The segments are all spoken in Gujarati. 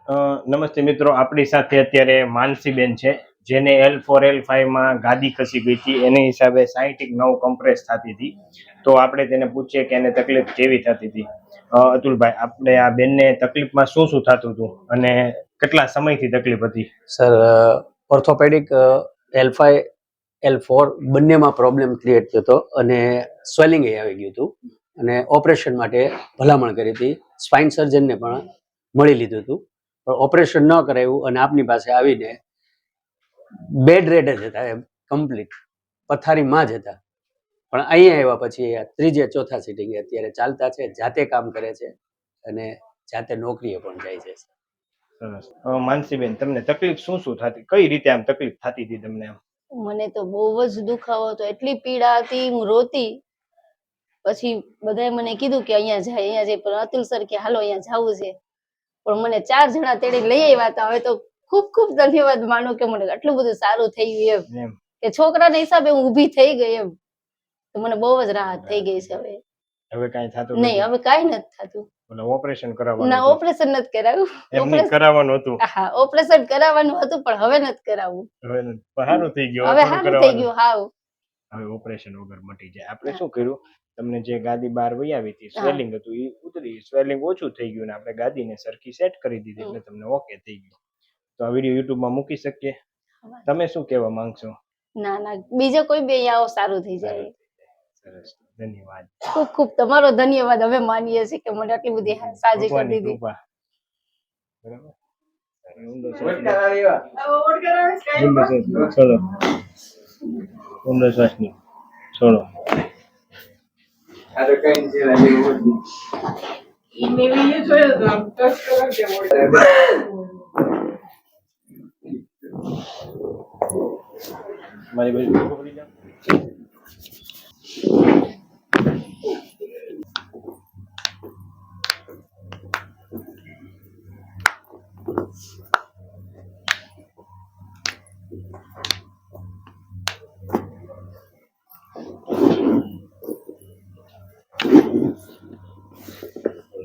નમસ્તે મિત્રો, આપણી સાથે અત્યારે માનસીબેન છે, જેને L4 L5 માં ગાદી ખસી ગઈ હતી. એની હિસાબે 60 કમ્પ્રેસ થતી હતી. તો આપણે તેને પૂછીએ કે એને તકલીફ કેવી થતી હતી. અતુલભાઈ, આપણે આ બેનને તકલીફમાં શું શું થતું હતું અને કેટલા સમયથી તકલીફ હતી? સર, ઓર્થોપેડિક L5 L4 બંનેમાં પ્રોબ્લેમ ક્રિએટ થયો હતો અને સ્વેલિંગ આવી ગયું હતું અને ઓપરેશન માટે ભલામણ કરી હતી. સ્પાઇન સર્જનને પણ મળી લીધું હતું, પણ ઓપરેશન ન કરાવ્યું અને આપની પાસે આવીને બેડ રેડ જ હતા, એમ કમ્પ્લીટ પથારીમાં જ હતા. પણ અહીંયા આવ્યા પછી ત્રીજે ચોથા સિટિંગે અત્યારે ચાલતા છે, જાતે કામ કરે છે અને જાતે નોકરીએ પણ જાય છે. સરસ. માનસીબેન, તમને તકલીફ શું શું થતી? કઈ રીતે આમ તકલીફ થતી હતી તમને? મને તો બહુ જ દુખાવો હતો, એટલી પીડા હતી, હું રોતી. પછી બધાએ મને કીધું કે અહીંયા જાય, પણ અતુલ સર કે હાલો અહીંયા જવું છે. પણ મને 4 જણા તેડી લઈ આવ્યા હતા. હવે તો ખૂબ ખૂબ ધન્યવાદ માનો કે મને આટલું બધું સારું થઈ ગયું એમ કે છોકરાના હિસાબે હું ઊભી થઈ ગઈ એમ. તો મને બહુ જ રાહત થઈ ગઈ છે. હવે કાંઈ થતું નહીં, હવે કાંઈ નથી થતું. ઓપરેશન કરાવવાનું? ના, ઓપરેશન નથી કરાવ્યું. ઓપરેશન કરાવવાનું હતું. હા, ઓપરેશન કરાવવાનું હતું, પણ હવે નથી કરાવવું. હવે સારું થઈ ગયું. હવે સારું થઈ ગયું. હાવ હવે ઓપરેશન વગર મટી જાય. આપણે શું કર્યું, તમને જે ગાદી બહાર વહી આવી હતી, સ્વેલિંગ હતું, એ ઉતરી, સ્વેલિંગ ઓછું થઈ ગયું ને આપણે ગાદીને સરખી સેટ કરી દીધી, એટલે તમને ઓકે થઈ ગયું. તો આ વિડીયો યુટ્યુબમાં મૂકી શકીએ. તમે શું કહેવા માંગશો? ના ના, બીજો કોઈ બી અહીંયા આવો સારું થઈ જાય. સરસ, ધન્યવાદ. ખૂબ ખૂબ તમારો ધન્યવાદ. અમે માનીએ છીએ કે મને આટલી બધી સાજી કરી દીધી. બરાબર. ઊંડો શ્વાસ લો, છોડો. મારી બાજુ પકડી જાઓ.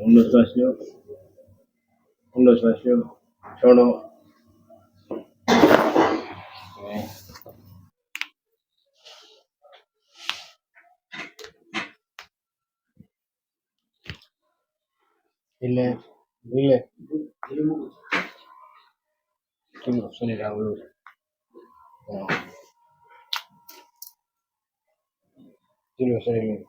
ઊંડો શ્વાસ લો, ઊંડો શ્વાસ લો, છોડો. શરીર આવડું શરીર